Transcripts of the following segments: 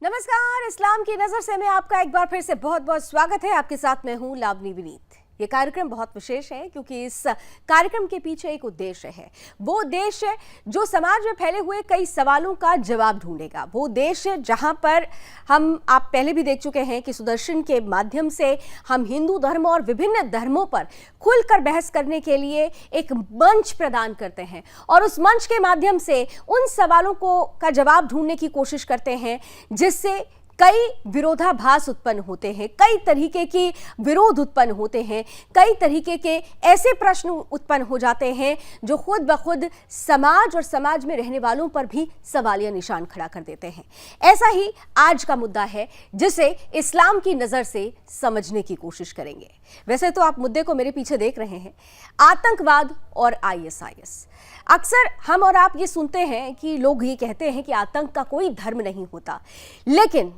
नमस्कार, इस्लाम की नजर से मैं आपका एक बार फिर से बहुत बहुत स्वागत है। आपके साथ मैं हूं लावनी विनीत। ये कार्यक्रम बहुत विशेष है क्योंकि इस कार्यक्रम के पीछे एक उद्देश्य है। वो उद्देश्य जो समाज में फैले हुए कई सवालों का जवाब ढूंढेगा। वो उद्देश्य जहां पर आप पहले भी देख चुके हैं कि सुदर्शन के माध्यम से हम हिंदू धर्म और विभिन्न धर्मों पर खुलकर बहस करने के लिए एक मंच प्रदान करते हैं और उस मंच के माध्यम से उन सवालों का जवाब ढूंढने की कोशिश करते हैं जिससे कई विरोधाभास उत्पन्न होते हैं, कई तरीके की विरोध उत्पन्न होते हैं, कई तरीके के ऐसे प्रश्न उत्पन्न हो जाते हैं जो खुद ब खुद समाज और समाज में रहने वालों पर भी सवालिया निशान खड़ा कर देते हैं। ऐसा ही आज का मुद्दा है जिसे इस्लाम की नज़र से समझने की कोशिश करेंगे। वैसे तो आप मुद्दे को मेरे पीछे देख रहे हैं, आतंकवाद और ISIS। अक्सर हम और आप ये सुनते हैं कि लोग ये कहते हैं कि आतंक का कोई धर्म नहीं होता, लेकिन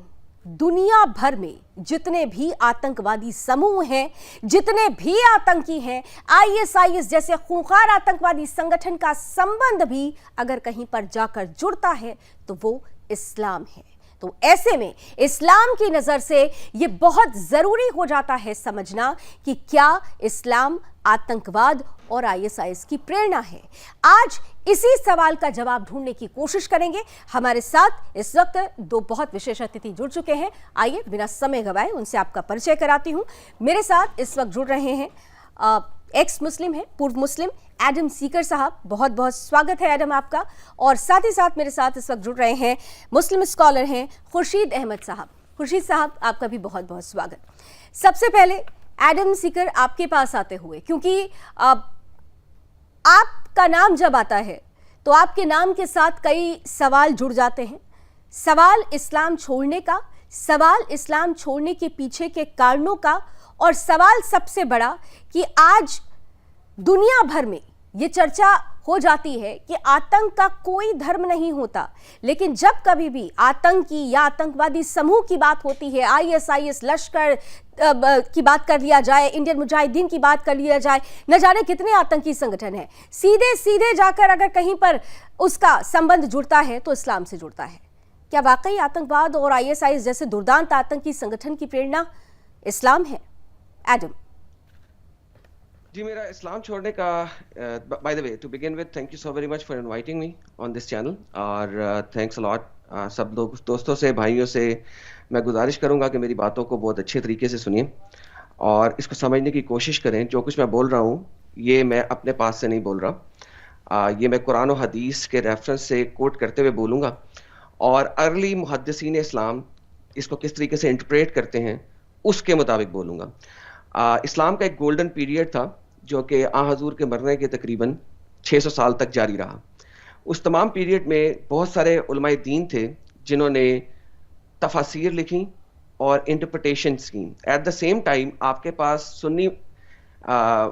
दुनिया भर में जितने भी आतंकवादी समूह हैं, जितने भी आतंकी हैं, ISIS जैसे खूंखार आतंकवादी संगठन का संबंध भी अगर कहीं पर जाकर जुड़ता है तो वो इस्लाम है। तो ऐसे में इस्लाम की नजर से ये बहुत जरूरी हो जाता है समझना कि क्या इस्लाम आतंकवाद और ISIS की प्रेरणा है। आज इसी सवाल का जवाब ढूंढने की कोशिश करेंगे। हमारे साथ इस वक्त दो बहुत विशेष अतिथि जुड़ चुके हैं। आइए बिना समय गवाए उनसे आपका परिचय कराती हूं। मेरे साथ इस वक्त जुड़ रहे हैं एक्स मुस्लिम है, पूर्व मुस्लिम एडम सीकर साहब। बहुत बहुत स्वागत है एडम आपका। और साथ ही साथ मेरे साथ इस वक्त जुड़ रहे हैं मुस्लिम स्कॉलर हैं खुर्शीद अहमद साहब। खुर्शीद साहब आपका भी बहुत बहुत स्वागत। सबसे पहले एडम सीकर आपके पास आते हुए, क्योंकि आपका नाम जब आता है तो आपके नाम के साथ कई सवाल जुड़ जाते हैं। सवाल इस्लाम छोड़ने का, सवाल इस्लाम छोड़ने के पीछे के कारणों का, और सवाल सबसे बड़ा कि आज दुनिया भर में ये चर्चा हो जाती है कि आतंक का कोई धर्म नहीं होता, लेकिन जब कभी भी आतंकी या आतंकवादी समूह की बात होती है, ISIS लश्कर की बात कर लिया जाए, इंडियन मुजाहिदीन की बात कर लिया जाए, न जाने कितने आतंकी संगठन हैं, सीधे सीधे जाकर अगर कहीं पर उसका संबंध जुड़ता है तो इस्लाम से जुड़ता है। क्या वाकई आतंकवाद और ISIS जैसे दुर्दांत आतंकी संगठन की प्रेरणा इस्लाम है? एडम जी, मेरा इस्लाम छोड़ने का, by the way, to begin with, thank you so very much for inviting me on this channel, और थैंक्स अ लॉट। सब लोग दोस्तों से, भाइयों से मैं गुजारिश करूंगा कि मेरी बातों को बहुत अच्छे तरीके से सुनिए और इसको समझने की कोशिश करें। जो कुछ मैं बोल रहा हूँ ये मैं अपने पास से नहीं बोल रहा, ये मैं कुरान और हदीस के रेफरेंस से कोट करते हुए बोलूँगा और अर्ली मुहद्दिसीन इस्लाम इसको किस तरीके से इंटरप्रेट करते हैं उसके मुताबिक बोलूँगा। इस्लाम का एक गोल्डन पीरियड था जो कि हजूर के मरने के तकरीबन 600 साल तक जारी रहा। उस तमाम पीरियड में बहुत सारे उलमाए दीन थे जिन्होंने तफासीर लिखी और इंटरप्रिटेशंस की। एट द सेम टाइम आपके पास सुन्नी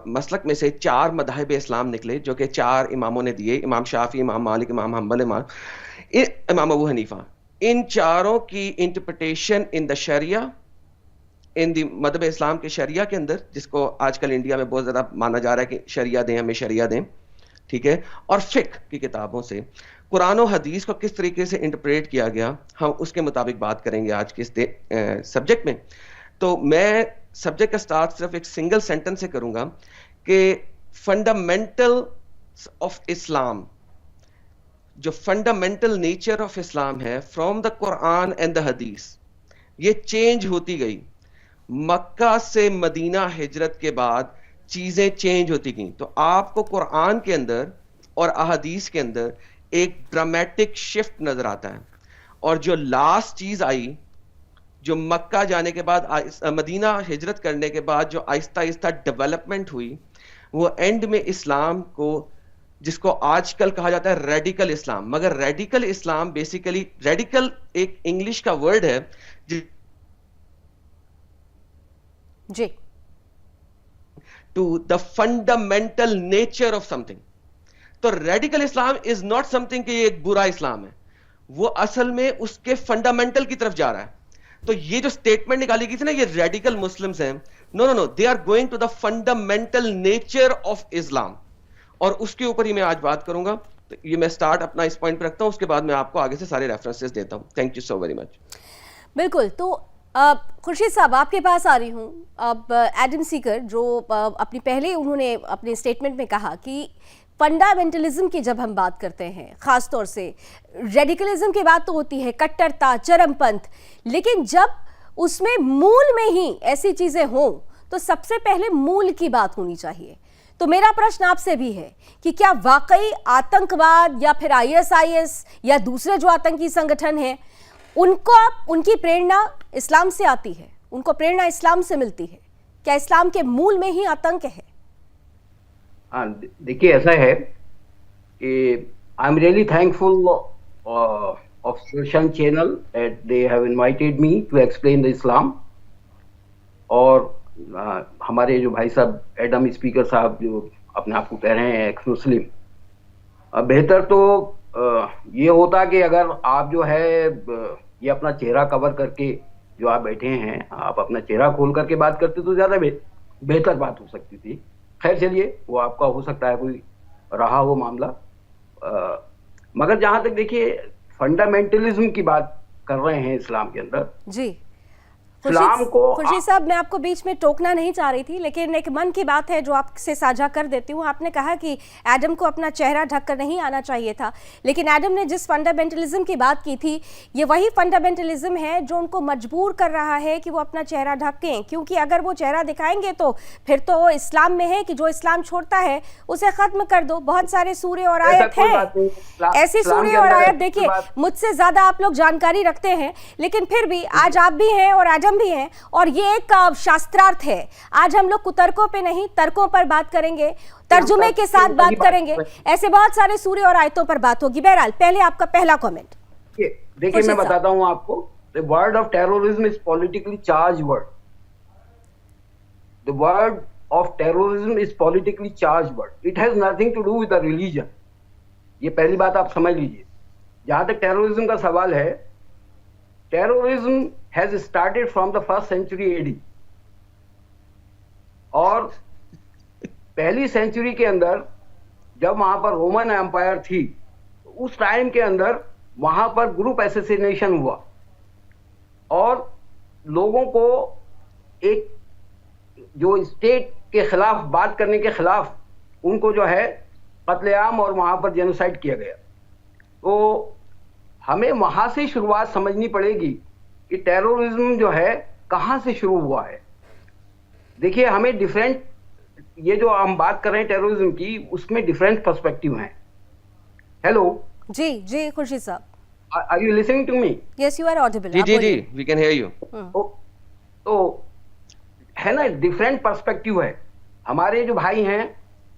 मसलक में से 4 मज़ाहिब इस्लाम निकले जो कि 4 इमामों ने दिए, इमाम शाफी, इमाम मालिक, इमाम हम्बल, इमाम अबू हनीफा। इन चारों की इंटरप्रिटेशन इन द शरिया, इन दी मदहब इस्लाम के शरिया के अंदर, जिसको आजकल इंडिया में बहुत ज़्यादा माना जा रहा है कि शरिया दें, हमें शरिया दें, ठीक है, और फ़िक़्ह की किताबों से कुरान और हदीस को किस तरीके से इंटरप्रेट किया गया, हम उसके मुताबिक बात करेंगे आज के इस सब्जेक्ट में। तो मैं सब्जेक्ट का स्टार्ट सिर्फ एक सिंगल सेंटेंस से करूँगा कि फंडामेंटल ऑफ इस्लाम, जो फंडामेंटल नेचर ऑफ इस्लाम है from the Quran and the हदीस, ये चेंज होती गई। मक्का से मदीना हिजरत के बाद चीजें चेंज होती गई। तो आपको कुरान के अंदर और अहदीस के अंदर एक ड्रामेटिक शिफ्ट नजर आता है, और जो लास्ट चीज आई, जो मक्का जाने के बाद, मदीना हिजरत करने के बाद जो आहिस्ता आहिस्ता डेवलपमेंट हुई, वो एंड में इस्लाम को, जिसको आजकल कहा जाता है रेडिकल इस्लाम, मगर रेडिकल इस्लाम बेसिकली, रेडिकल एक इंग्लिश का वर्ड है जी, to the fundamental nature of something. तो radical Islam is not something कि ये एक बुरा इस्लाम है, वो असल में उसके फंडामेंटल की तरफ जा रहा है। तो ये जो स्टेटमेंट निकाली गई थी ना, ये रेडिकल मुस्लिम्स हैं, no no no, they are going to the fundamental nature of Islam, और उसके ऊपर ही मैं आज बात करूंगा। तो ये मैं स्टार्ट अपना इस पॉइंट पर रखता हूं, उसके बाद मैं आपको आगे से सारे रेफरेंसेस देता हूं। Thank you so very much. बिल्कुल। तो खुर्शीद साहब, आपके पास आ रही हूँ। अब एडम सीकर जो अपनी पहले उन्होंने अपने स्टेटमेंट में कहा कि फंडामेंटलिज्म की जब हम बात करते हैं, खास तौर से रेडिकलिज्म की बात तो होती है, कट्टरता, चरमपंथ, लेकिन जब उसमें मूल में ही ऐसी चीजें हों तो सबसे पहले मूल की बात होनी चाहिए। तो मेरा प्रश्न आपसे भी है कि क्या वाकई आतंकवाद या फिर आईएसआईएस या दूसरे जो आतंकी संगठन हैं उनकी प्रेरणा इस्लाम से आती है, उनको प्रेरणा इस्लाम से मिलती है? क्या इस्लाम के मूल में ही आतंक है? देखिए, ऐसा है कि I am really thankful of Sudarshan channel that they have invited me to explain the Islam. और हमारे जो भाई साहब एडम स्पीकर साहब जो अपने आप को कह रहे हैं एक्स मुस्लिम, बेहतर तो ये होता कि अगर आप जो है ये अपना चेहरा कवर करके जो आप बैठे हैं, आप अपना चेहरा खोल करके बात करते तो ज़्यादा बेहतर बात हो सकती थी। खैर चलिए, वो आपका हो सकता है कोई रहा हो मामला। मगर जहाँ तक देखिए फंडामेंटलिज्म की बात कर रहे हैं इस्लाम के अंदर जी, खुर्शीद साहब, मैं आपको बीच में टोकना नहीं चाह रही थी, लेकिन एक मन की बात है जो आपसे साझा कर देती हूँ। आपने कहा कि एडम को अपना चेहरा ढककर नहीं आना चाहिए था, लेकिन एडम ने जिस फंडामेंटलिज्म की बात की थी, ये वही फंडामेंटलिज्म है जो उनको मजबूर कर रहा है कि वो अपना चेहरा ढकें, क्योंकि अगर वो चेहरा दिखाएंगे तो फिर तो इस्लाम में है कि जो इस्लाम छोड़ता है उसे खत्म कर दो। बहुत सारे सूरे और आयत हैं, ऐसी सूरे और आयत, देखिए मुझसे ज्यादा आप लोग जानकारी रखते हैं, लेकिन फिर भी आज आप भी हैं और आजम भी हैं, और ये एक शास्त्रार्थ है। आज हम लोग कुतर्कों पे नहीं, तर्कों पर बात करेंगे, तर्जुमे के साथ बात करेंगे, ऐसे बहुत सारे सूरे और आयतों पर बात होगी। बहरहाल, पहले आपका पहला कमेंट। देखिए, मैं बताता हूं आपको, the word of terrorism is politically charge word. The word of terrorism is politically charge word. It has nothing to do with the religion. ये पहली बात आप समझ लीजिए। जहां तक टेररिज्म का सवाल है, terrorism has started from the 1st century AD, और पहली सेंचुरी के अंदर जब वहां पर रोमन एम्पायर थी, उस टाइम के अंदर वहां पर ग्रुप असैसिनेशन हुआ और लोगों को एक जो स्टेट के खिलाफ बात करने के खिलाफ उनको जो है कत्लेआम और वहां पर जेनोसाइड किया गया। तो हमें वहां से शुरुआत समझनी पड़ेगी कि टेररिज्म जो है कहां से शुरू हुआ है। देखिए, हमें डिफरेंट, ये जो हम बात कर रहे हैं टेररिज्म की, उसमें डिफरेंट पर्सपेक्टिव हैं। हेलो जी जी, Khurshid Sahab, are you listening to me? Yes, you are audible. जी जी जी, वी कैन हियर यू। तो है ना, डिफरेंट पर्सपेक्टिव है। हमारे जो भाई हैं,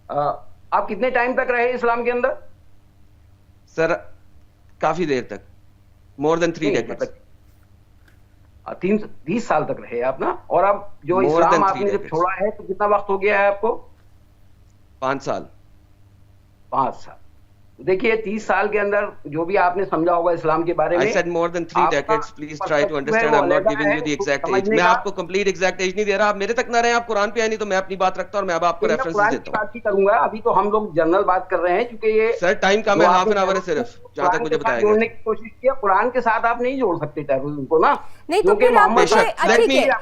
आप कितने टाइम तक रहे इस्लाम के अंदर? सर काफी देर तक, मोर देन 3 डेकेड्स। 30 साल तक रहे आप ना। और अब जो इस्लाम आपने जब छोड़ा है तो कितना वक्त हो गया है आपको? 5 साल। 5 साल। देखिए, 30 साल के अंदर जो भी आपने समझा होगा इस्लाम के बारे में। I said more than 3 decades. Please try to understand. I'm not giving you the exact age. मैं आपको complete exact age नहीं दे रहा। आप मेरे तक ना रहे, आप कुरान पे आए नहीं तो मैं अपनी बात रखता हूँ और मैं अब आपको रेफरेंसेस देता हूँ। बात ही करूंगा, अभी तो हम लोग जनरल बात कर रहे हैं, क्योंकि ये सर टाइम कम है, हाफ एन आवर है सिर्फ, जहाँ तक मुझे बताया गया। जोड़ने की कोशिश किया, कुरान के साथ आप नहीं जोड़ सकते टेररिज्म को ना। नहीं तो फिर आप मुझे,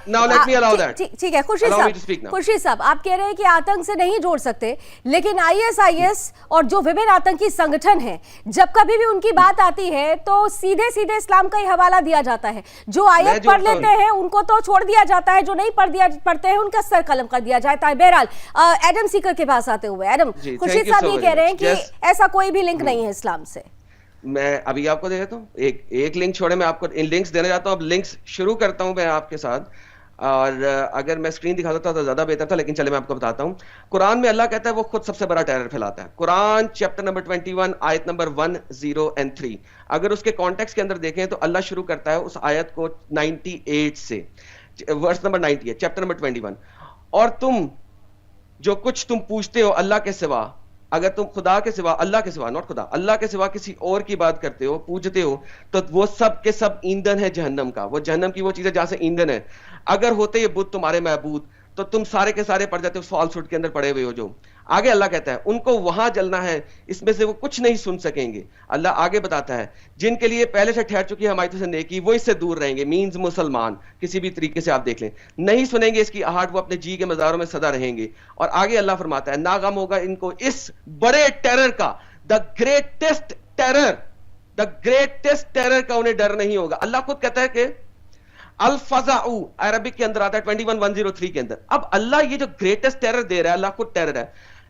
now let me allow that. ठीक है खुर्शीद साहब, आप कह रहे हैं कि आतंक से नहीं जोड़ सकते, लेकिन आईएसआईएस और जो विभिन्न आतंकी संगठन हैं, जब कभी भी उनकी बात आती है तो सीधे सीधे इस्लाम का ही हवाला दिया जाता है। जो आयत पढ़ लेते हैं उनको तो छोड़ दिया जाता है, जो नहीं पढ़ते हैं उनका सर कलम कर दिया जाता है। बहरहाल, एडम सीकर के पास आते हुए, एडम, खुर्शीद साहब ये कह रहे हैं कि ऐसा कोई भी लिंक नहीं है इस्लाम से। मैं अभी आपको दे देता हूँ एक लिंक, छोड़े मैं आपको इन लिंक्स देना चाहता हूँ। अब लिंक्स शुरू करता हूँ मैं आपके साथ, और अगर मैं स्क्रीन दिखा देता तो ज्यादा बेहतर था, लेकिन चले मैं आपको बताता हूँ। कुरान में अल्लाह कहता है वो खुद सबसे बड़ा टेरर फैलाता है। कुरान चैप्टर नंबर 21 आयत नंबर 1, 0 और 3, अगर उसके कॉन्टेक्स्ट के अंदर देखें तो अल्लाह शुरू करता है उस आयत को 98 से, वर्स नंबर 90 है, चैप्टर नंबर 21। और तुम जो कुछ तुम पूछते हो अल्लाह के सिवा, अगर तुम खुदा के सिवा, अल्लाह के सिवा, नॉट खुदा, अल्लाह के सिवा किसी और की बात करते हो, पूजते हो, तो वो सब के सब ईंधन है जहन्नम का। वो जहन्नम की वो चीज है जहां से ईंधन है। अगर होते ये बुत तुम्हारे महबूद तो तुम सारे के सारे पड़ जाते हो, फॉल्सहुड के अंदर पड़े हुए हो। जो आगे अल्लाह कहता है उनको वहां जलना है, इसमें से वो कुछ नहीं सुन सकेंगे। अल्लाह आगे बताता है जिनके लिए पहले से ठहर चुकी है हमारी से नेकी, वो इससे दूर रहेंगे, मींस मुसलमान किसी भी तरीके से आप देख लें, नहीं सुनेंगे इसकी आहट, वो अपने जी के मज़ारों में सदा रहेंगे। और आगे अल्लाह फरमाता है नागम होगा इनको इस बड़े टेरर का, द ग्रेटेस्ट टेरर का उन्हें डर नहीं होगा। अल्लाह खुद कहता है कि अल-फज़ाउ अरबिक के अंदर आता है 21,103 के अंदर। अब अल्लाह ये जो ग्रेटेस्ट टेरर दे रहा है, अल्लाह खुद टेरर है,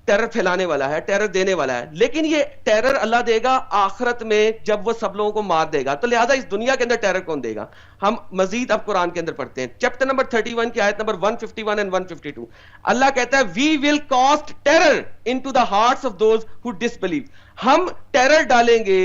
टेरर फैलाने वाला है, टेरर देने वाला है, लेकिन ये टेरर अल्लाह देगा आखिरत में जब वो सब लोगों को मार देगा। तो लिहाजा इस दुनिया के अंदर टेरर कौन देगा? हम मजीद अब कुरान के अंदर पढ़ते हैं, चैप्टर नंबर 31 की आयत नंबर 151 एंड 152। अल्लाह कहता है we will cast terror into the hearts of those who disbelieve. हम टेरर डालेंगे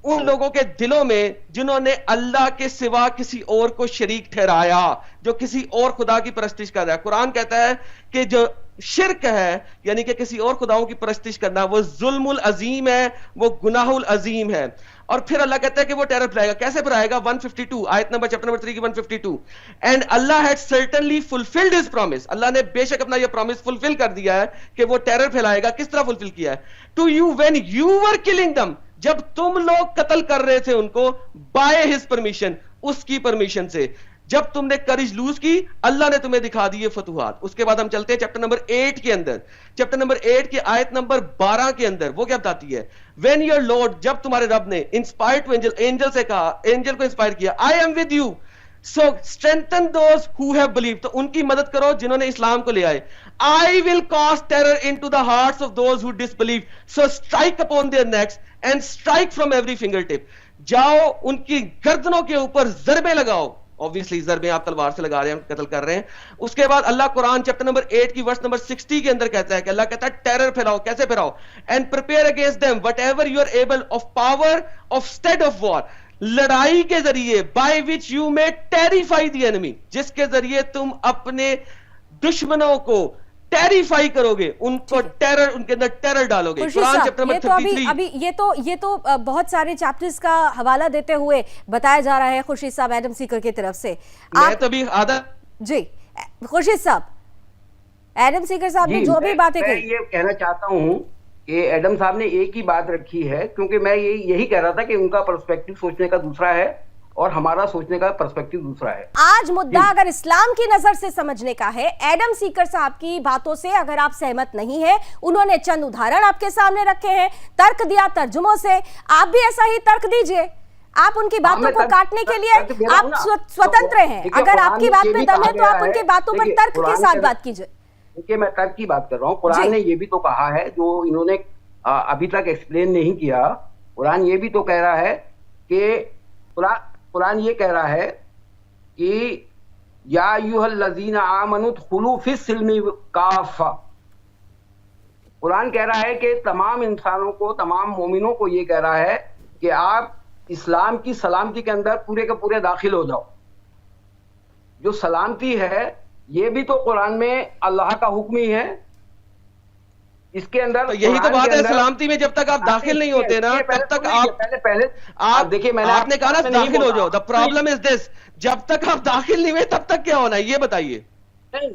उन लोगों के दिलों में जिन्होंने अल्लाह के सिवा किसी और को शरीक ठहराया, जो किसी और खुदा की परस्तिश कर रहा है। कुरान कहता है कि जो शिर्क है यानी कि किसी और खुदाओं की परस्तिश करना, वो जुल्मुल अजीम है, वो गुनाहुल अजीम है। और फिर अल्लाह कहता है कि वो टेरर फैलाएगा। कैसे फैलाएगा? 152 आयत नंबर चैप्टर नंबर 3 की 152। And Allah had certainly fulfilled his promise. Allah ने बेशक अपना यह प्रॉमिस फुलफिल कर दिया है कि वो टेरर फैलाएगा। किस तरह फुलफिल किया है? To you when you were killing them, जब तुम लोग कत्ल कर रहे थे उनको, बाय हिज परमिशन, उसकी परमिशन से। जब तुमने करेज लूज की, अल्लाह ने तुम्हें दिखा दिए फतुहात। उसके बाद हम चलते हैं चैप्टर नंबर 8 के अंदर, चैप्टर नंबर 8 की आयत नंबर 12 के अंदर। वो क्या बताती है? व्हेन योर लॉर्ड, जब तुम्हारे रब ने इंस्पायर्ड टू एंजल, एंजल से कहा, एंजल को इंस्पायर किया, I am with you so strengthen those who have believe, तो उनकी मदद करो जिन्होंने इस्लाम को ले आए। I will cast terror into the hearts of those who disbelieve so strike upon their next and strike from every finger tip. जाओ उनकी गर्दनों के ऊपर जरबे लगाओ। ऑब्वियसली जरबे आप तलवार से लगा रहे हैं, कत्ल कर रहे हैं। उसके बाद अल्लाह कुरान चैप्टर नंबर 8 की वर्स नंबर 60 के अंदर कहता है कि अल्लाह कहता है टेरर फैलाओ। कैसे फैलाओ? And prepare against them whatever you are able of power of steed of war, लड़ाई के जरिए, by which you may terrify the enemy, जिसके जरिए तुम अपने दुश्मनों को टेरिफाई करोगे, उनको टेरर, उनके अंदर टेरर डालोगे। Quran chapter number 33। अभी ये तो बहुत सारे चैप्टर्स का हवाला देते हुए बताया जा रहा है खुर्शीद साहब एडम सीकर की तरफ से। मैं तो अभी आधा जी खुर्शीद साहब, एडम सीकर साहब ने जो भी बातें कही, ये कहना चाहता हूँ कि एडम साहब ने एक ही बात रखी है, क्योंकि मैं यही कह रहा था कि उनका पर्सपेक्टिव सोचने का दूसरा है और हमारा सोचने का पर्सपेक्टिव दूसरा है। आज मुद्दा अगर इस्लाम की नजर से समझने का है, एडम सीकर साहब की बातों से अगर आप सहमत नहीं है, उन्होंने चंद उदाहरण आपके सामने रखे हैं, तर्क दिया तर्जुमों से, आप भी ऐसा ही तर्क दीजिए। आप उनकी बातों को काटने के लिए आप स्वतंत्र हैं। अगर आपकी बात में दम है तो आप उनकी बातों पर तर्क के साथ बात कीजिए। देखिए, मैं तर्क की बात कर रहा हूँ। कुरान ने ये भी तो कहा है, जो इन्होंने अभी तक एक्सप्लेन नहीं किया। कुरान ये भी तो कह रहा है कि कुरान ये कह रहा है कि या अय्युहल्लज़ीना आमनु दुखुलू फिस्सिल्मि काफ़ा। कुरान कह रहा है कि तमाम इंसानों को, तमाम मोमिनों को ये कह रहा है कि आप इस्लाम की सलामती के अंदर पूरे के पूरे दाखिल हो जाओ। जो सलामती है ये भी तो कुरान में अल्लाह का हुक्म ही है। इसके अंदर तो यही तो बात है, सलामती में जब तक आप दाखिल नहीं होते ना, तब तक आप देखिए, आपने कहा ना दाखिल हो जाओ। द प्रॉब्लम इज दिस, जब तक आप दाखिल नहीं हुए तब तक क्या होना है ये बताइए। नहीं,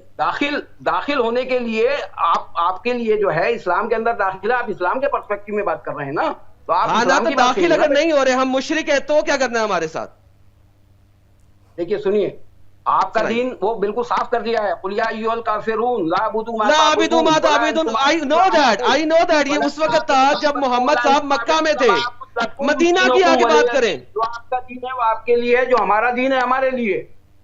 दाखिल होने के लिए आपके लिए जो है इस्लाम के अंदर दाखिला, आप इस्लाम के पर्सपेक्टिव में बात कर रहे हैं ना, तो आप तो दाखिल अगर नहीं हो रहे, हम मुशरिक है, तो क्या करना है हमारे साथ? देखिए सुनिए, आपका दीन वो बिल्कुल साफ कर दिया है। कुल या अय्युहल काफिरून ला अबुदु मा ताबुदून। आई नो दैट ये उस वक्त था जब मोहम्मद साहब मक्का में थे। मदीना की आगे बात करें। जो आपका दीन है वो आपके लिए है, जो हमारा दीन है हमारे लिए।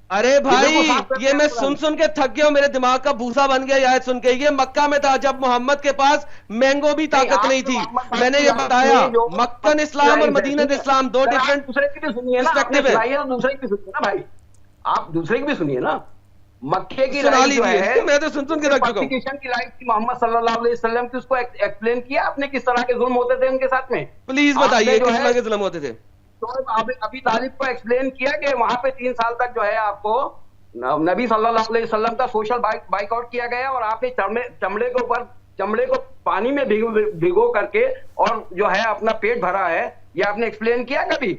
अरे भाई, ये मैं सुन के थक गया हूं, मेरे दिमाग का भूसा बन गया याद सुन के। ये मक्का में था जब मोहम्मद के पास मैंगो भी ताकत नहीं थी। मैंने ये बताया, मक्कन इस्लाम और मदीना इस्लाम दो डिफरेंट पर्सपेक्टिव है। दूसरे की सुनिए ना भाई, आप दूसरे की भी सुनिए ना। मक्के की सुना लीजिए, मैं तो सुन के रख चुका हूं। की लाइफ थी मोहम्मद सल्लल्लाहु अलैहि वसल्लम की, उसको एक्सप्लेन किया आपने किस तरह के जुल्म होते थे उनके साथ में। प्लीज बताइए किस तरह के जुल्म होते थे। तो अभी तालिब को एक्सप्लेन किया कि वहां पे 3 साल तक जो है आपको नबी सल्लल्लाहु अलैहि वसल्लम का सोशल बाइकआउट किया गया, और आपने चमड़े को पानी में भिगो करके और जो है अपना पेट भरा है। ये आपने एक्सप्लेन किया कभी?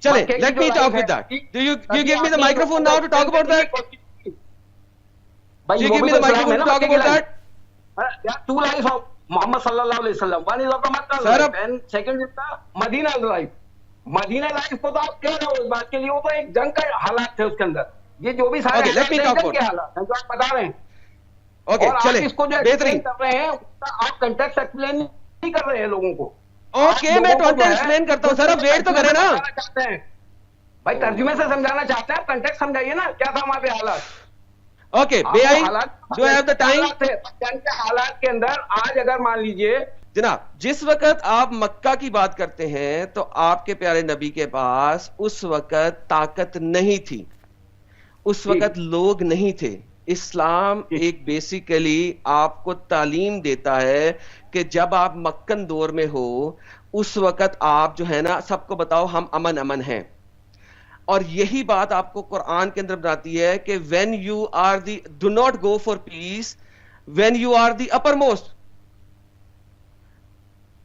चले, let me talk with that. Do you give me the microphone now to talk about that? Do you give me the microphone to talk about that? Muhammad sallallahu alaihi wasallam. One is of the Makkah Sir, life and second is the Medina life. Medina life को तो आप कह रहे हो इस बात के लिए, वो तो एक जंग का हालात थे उसके अंदर। ये जो भी सारे Okay, let me हालात talk हैं, जंग about के हालात हैं जो आप बता रहे हैं। ओके और चले आप इसको जो बेहतरीन। एक्सप्लेन कर रहे हैं उसका आप कंटेक्स्ट एक्सप्लेन नहीं कर रहे हैं लोगों को। ओके मैं कॉन्टेक्स्ट एक्सप्लेन करता हूं सर, अब वेट तो करें ना। चाहते हैं भाई, तर्जुमे से समझाना चाहते हैं, कंटेक्स्ट समझाइए ना, क्या था वहां पे हालात। Okay may I do I have the time? जंग के हालात के अंदर आज अगर मान लीजिए जनाब, जिस वक्त आप मक्का की बात करते हैं तो आपके प्यारे नबी के पास उस वक्त ताकत नहीं थी, उस वक्त लोग नहीं थे। इस्लाम एक बेसिकली आपको तालीम देता है कि जब आप मक्कन दौर में हो उस वक्त आप जो है ना, सबको बताओ हम अमन अमन हैं। और यही बात आपको कुरान के अंदर बताती है कि when you are the, do not go for peace when you are the uppermost.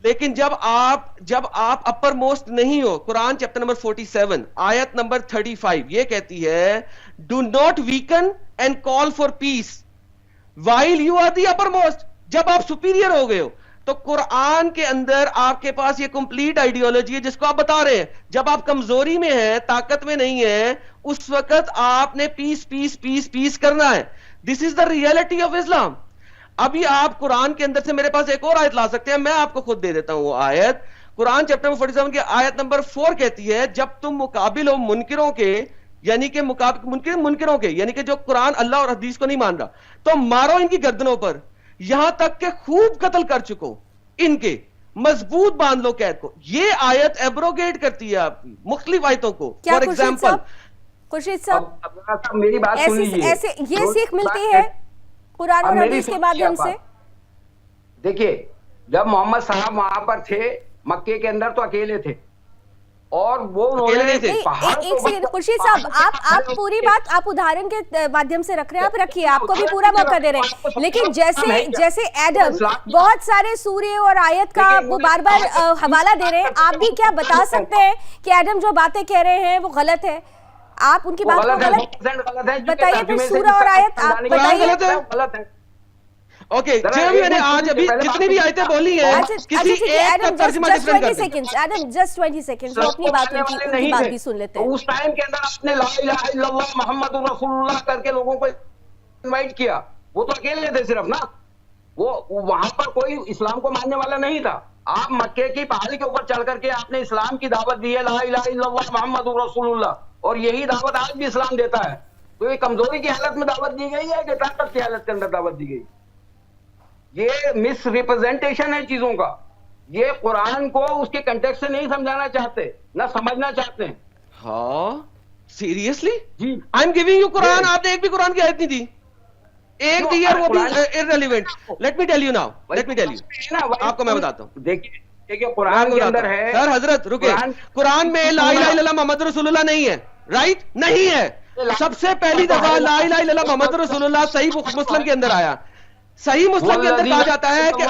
लेकिन जब आप अपर मोस्ट नहीं हो, कुरान चैप्टर नंबर 47 आयत नंबर 35 ये कहती है do not weaken and call for peace while you are the uppermost. जब आप सुपीरियर हो गए हो तो कुरान के अंदर आपके पास ये कंप्लीट आइडियोलॉजी है जिसको आप बता रहे हैं। जब आप कमजोरी में हैं, ताकत में नहीं है, उस वक्त आपने पीस पीस पीस पीस करना है। This is the reality of Islam. अभी आप कुरान के अंदर से मेरे पास एक और आयत ला सकते हैं, मैं आपको खुद दे देता हूं वो आयत। कुरान चैप्टर नंबर 47 की आयत नंबर 4 कहती है जब तुम मुकाबिल हो मुनकिरों के, यानी कि मुनकिरों के, यानी कि जो कुरान अल्लाह और हदीस को नहीं मान रहा, तो मारो इनकी गर्दनों पर, यहां तक के खूब कत्ल कर चुको इनके, मजबूत बांध लो कैद को। ये आयत एब्रोगेट करती है आपकी मुख्तलिफ आयतों को। फॉर एग्जाम्पल खुर्शीद साहब, अब मेरी बात सुन लीजिए, ऐसे ये सीख मिलती है कुरान और हदीस के माध्यम से। देखिए, जब मोहम्मद साहब वहां पर थे मक्के के अंदर तो अकेले थे और वो अकेले थे। एक सेकंड खुर्शीद साहब, आप पूरी बात आप उदाहरण के माध्यम से रख रहे हैं, आप रखिए, आपको भी पूरा मौका दे रहे हैं। लेकिन जैसे एडम बहुत सारे सूर्य और आयत का वो बार बार हवाला दे रहे हैं, आप भी क्या बता सकते हैं कि एडम जो बातें कह रहे हैं वो गलत है? आप उनकी बात को गलत बताइए, फिर सूरह और आयत आप बताइए। गलत है। ओके, जो मैंने आज अभी जितनी भी आयतें बोली हैं, किसी एक का तर्जुमा डिफरेंट कर दें। एडम जस्ट 20 सेकंड्स, वो अपनी बात उनकी बात भी सुन लेते हैं। उस टाइम के अंदर आपने ला इलाहा इल्लल्लाह मुहम्मदुर रसूलुल्लाह करके लोगों को इनवाइट किया, वो तो अकेले थे सिर्फ ना, वो वहां पर कोई इस्लाम को मानने वाला नहीं था। आप मक्के की पहाड़ी के ऊपर चढ़ करके आपने इस्लाम की दावत दी है, ला इलाहा इल्लल्लाह मुहम्मदुर रसूलुल्लाह, और यही दावत आज भी इस्लाम देता है। तो ये कमजोरी की हालत में दावत दी गई है कि ताकत की हालत के अंदर दावत दी गई? ये मिस रिप्रेजेंटेशन है चीजों का। ये कुरान को उसके कंटेक्स्ट से नहीं समझाना चाहते, ना समझना चाहते हैं। हाँ सीरियसली जी, I am giving you Quran, आपने एक भी कुरान की आयत नहीं दी, एक दी है वो भी irrelevant. Let me tell you now, let me tell you, आपको मैं बताता हूं। देखिए कुरान के अंदर है, सर हजरत रुके, कुरान में ला इलाहा इल्लल्लाह मोहम्मद रसूलुल्लाह नहीं है, राइट? नहीं है। सबसे पहली दफा ला इलाहा इल्लल्लाह मोहम्मद रसूलुल्लाह सही मुस्लिम के अंदर आया। सही मुस्लिम के अंदर कहा जाता है कि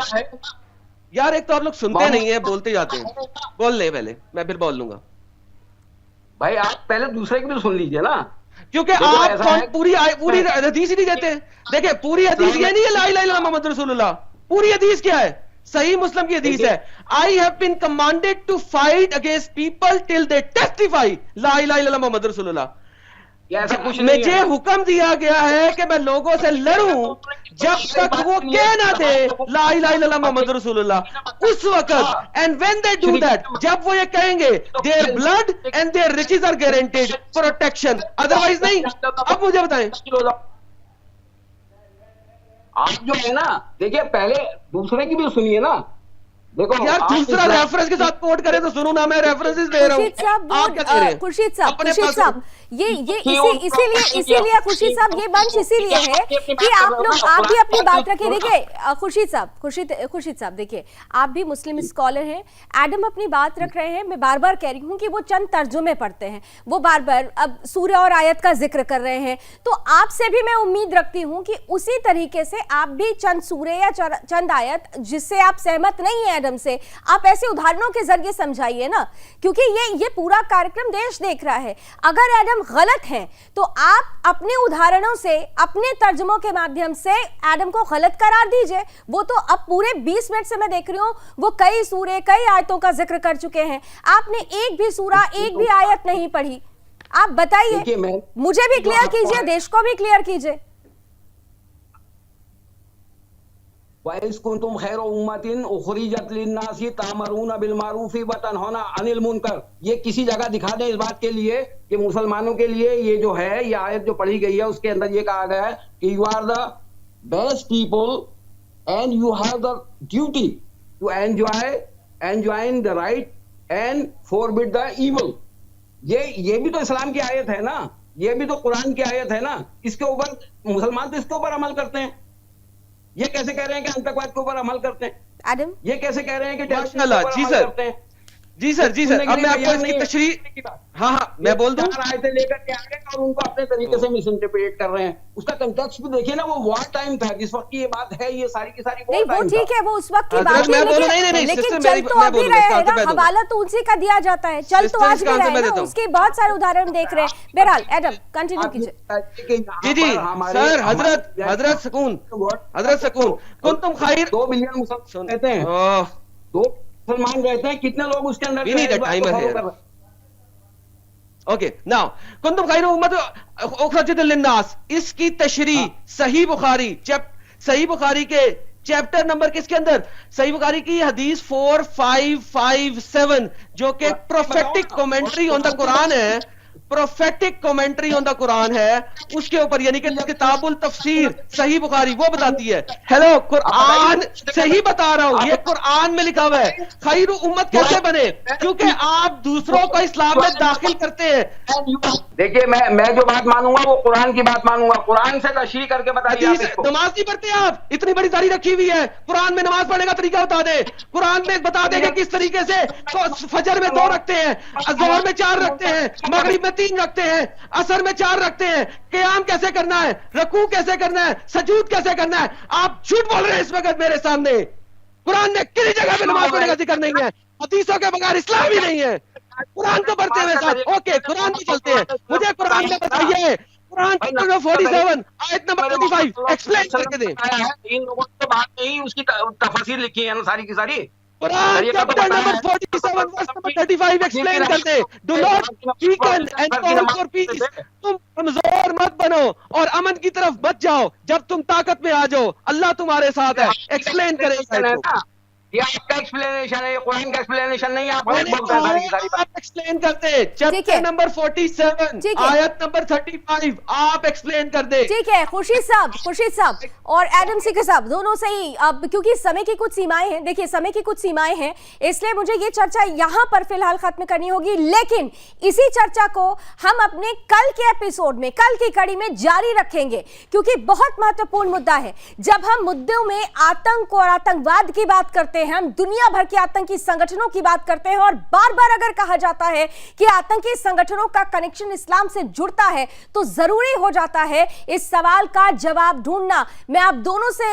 यार एक तो आप लोग सुनते नहीं है, बोलते जाते हैं। बोल ले पहले, मैं फिर बोल लूंगा। भाई आप पहले दूसरे की भी सुन लीजिए ना, क्योंकि आप पूरी हदीस ही नहीं देते। देखिए पूरी हदीस ये नहीं है ला इलाहा इल्लल्लाह मोहम्मद रसूलुल्लाह, पूरी हदीस क्या है? सही मुस्लिम की हदीस है, I have been commanded to fight against people till they testify ला इलाहा इल्लल्लाह मोहम्मद रसूलुल्लाह। ऐसा कुछ नहीं मुझे हुक्म दिया गया है कि मैं लोगों से लड़ूं जब तक वो कह ना दे ला इलाहा इल्लल्लाह मोहम्मद रसूलुल्लाह। उस वक्त and when they do that, जब वो ये कहेंगे their blood and their riches are guaranteed protection, otherwise नहीं। अब मुझे बताएं, आप जो है ना, देखिए पहले दूसरे की भी सुनिए ना। देखो यार दूसरा रेफरेंस के साथ कोट करे तो सुनो ना, मैं रेफरेंसेस दे रहा हूं। खुर्शीद साहब ये इसीलिए खुर्शीद साहब ये मंच इसीलिए है कि आप भी अपनी बात रखें। देखिए खुर्शीद साहब देखिए, आप भी मुस्लिम स्कॉलर हैं, एडम अपनी बात रख रहे हैं। मैं बार बार कह रही हूं कि वो चंद तर्जुमे पढ़ते हैं, वो बार बार अब सूर्य और आयत का जिक्र कर रहे हैं, तो आपसे भी मैं उम्मीद रखती हूं कि उसी तरीके से आप भी चंद सूर्य या चंद आयत जिससे आप सहमत नहीं है एडम से, आप ऐसे उदाहरणों के जरिए समझाइए ना, क्योंकि ये पूरा कार्यक्रम देश देख रहा है। अगर एडम गलत हैं तो आप अपने उदाहरणों से, अपने तर्जुमों के माध्यम से एडम को गलत करार दीजिए। वो तो अब पूरे 20 मिनट से मैं देख रही हूँ वो कई सूरे, कई आयतों का जिक्र कर चुके हैं, आपने एक भी सूरा, एक भी आयत नहीं पढ़ी। आप बताइए, मुझे भी क्लियर कीजिए, देश को भी क्लियर कीजिए। वइस कुंतुम खैर उम्मतिन उखरिजत लिन्नासी तामरून बिल मारूफी व तनहौना अनिल मुनकर, ये किसी जगह दिखा दें इस बात के लिए कि मुसलमानों के लिए ये जो है, ये आयत जो पढ़ी गई है उसके अंदर ये कहा गया है कि you are the best people and you have the duty to enjoy the right and forbid the evil. ये भी तो इस्लाम की आयत है ना, ये भी तो कुरान की आयत है ना। इसके ऊपर मुसलमान तो इसके ऊपर अमल करते हैं। ये कैसे कह रहे हैं कि आतंकवाद के ऊपर अमल करते हैं? एडम, ये कैसे कह रहे हैं कि माशाल्लाह, जी सर, करते हैं? जी सर, जी सर, अब मैं आपको इसकी तशरीह, हाँ, मैं बोल दूं, आयतें लेकर के आ गए और उनको अपने तरीके से मिस इंटरप्रेट कर रहे हैं। उसका कंटेक्स्ट भी देखिए ना, वो वॉर टाइम था जिस वक्त की ये बात है, ये सारी की सारी नहीं, वो ठीक है, वो उस वक्त की बात मैं है, बोलूं, नहीं, लेकिन सिस्टर, चल तो अभी रहे हैं ना, मैं हवाला तो उसी का दिया जाता है, चल तो आज भी रहे हैं ना, उसके बहुत सारे उदाहरण देख रहे हैं। बहरहाल एडम कंटिन्यू कीजिए। जी सर, हजरत सकून, कुंतुम खैर 2 बिलियन मुसलमान रहते हैं, 2 मुसलमान रहते हैं, कितने लोग उसके अंदर ओके नाउ कुंतुम खैर उम्मत उखरिजत लिन्नास, इसकी तशरीह सही बुखारी, सही बुखारी के चैप्टर नंबर किसके अंदर, सही बुखारी की हदीस 4557 जो कि prophetic commentary on the Quran है, prophetic commentary on the Quran है, उसके ऊपर यानी कि किताबुल तफसीर सही बुखारी वो बताती है। हेलो, कुरान से ही बता रहा हूं, ये कुरान में लिखा हुआ है। खैर उम्मत कैसे बने? क्योंकि आप दूसरों को इस्लाम में दाखिल करते हैं। देखिए, मैं जो बात मानूंगा वो कुरान की बात मानूंगा। कुरान से तशरीह करके बताइए। नमाज नहीं पढ़ते आप, इतनी बड़ी तारीख रखी हुई है, कुरान में नमाज पढ़ने का तरीका बता दे, कुरान में बता देगा किस तरीके से। तो फजर में 2 रखते हैं, ज़ोहर में 4 रखते हैं, मगरिब में 3 रखते हैं, असर में 4 रखते हैं। क़याम कैसे करना है, रकू कैसे करना है, सजूद कैसे करना है। आप झूठ बोल रहे हैं इस वक्त मेरे सामने। कुरान में किसी जगह पे नमाज पढ़ने का जिक्र नहीं है, हदीसों के बगैर इस्लाम ही नहीं है। कुरान तो पढ़ते हुए साथ, ओके, कुरान भी चलते हैं, मुझे कुरान में बताइए, कुरान चैप्टर 47 आयत नंबर 35 एक्सप्लेन करके दें। इन लोगों ने तो बात नहीं, उसकी तफसीर लिखी है ना सारी की सारी। Quran chapter number 47 verse number 35 explain करते, do not weaken and call for peace. तुम कमजोर मत बनो और अमन की तरफ मत जाओ, जब तुम ताकत में आ जाओ अल्लाह तुम्हारे साथ है। एक्सप्लेन करें, ये आपका एक्सप्लेनेशन है, कुरान का एक्सप्लेनेशन नहीं है। आप एक्सप्लेन करते हैं चैप्टर नंबर 47 आयत नंबर 35 आप एक्सप्लेन कर दे। ठीक है खुर्शीद साहब और एडम सीकर साहब दोनों से ही, अब क्योंकि समय की कुछ सीमाएं हैं, देखिए समय की कुछ सीमाएं हैं, इसलिए मुझे ये चर्चा यहां पर फिलहाल खत्म करनी होगी, लेकिन इसी चर्चा को हम अपने कल के एपिसोड में, कल की कड़ी में जारी रखेंगे, क्योंकि बहुत महत्वपूर्ण मुद्दा है। जब हम मुद्दों में आतंक और आतंकवाद की बात करते हैं, हम दुनिया भर के आतंकी संगठनों की बात करते हैं, और बार बार अगर कहा जाता है कि आतंकी संगठनों का कनेक्शन इस्लाम से जुड़ता है, तो जरूरी हो जाता है इस सवाल का जवाब ढूंढना। मैं आप दोनों से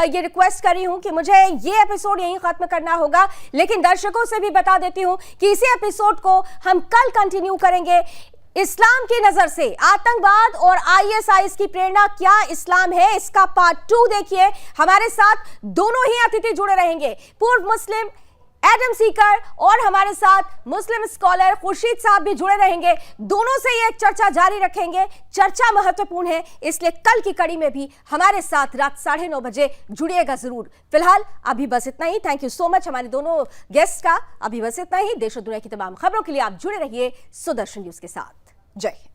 ये रिक्वेस्ट कर रही हूं कि मुझे ये एपिसोड यहीं खत्म करना होगा, लेकिन दर्शकों से भी बता देती हूं कि इसी एपिसोड को हम कल कंटिन्यू करेंगे। इस्लाम की नजर से आतंकवाद और आईएसआईएस की प्रेरणा क्या इस्लाम है, इसका पार्ट 2 देखिए। हमारे साथ दोनों ही अतिथि जुड़े रहेंगे, पूर्व मुस्लिम एडम सीकर और हमारे साथ मुस्लिम स्कॉलर खुर्शीद साहब भी जुड़े रहेंगे। दोनों से ये चर्चा जारी रखेंगे, चर्चा महत्वपूर्ण है, इसलिए कल की कड़ी में भी हमारे साथ रात 9:30 बजे जुड़िएगा जरूर। फिलहाल अभी बस इतना ही। थैंक यू सो मच हमारे दोनों गेस्ट का। अभी बस इतना ही। देश और दुनिया की तमाम खबरों के लिए आप जुड़े रहिए सुदर्शन न्यूज के साथ। जय हिंद।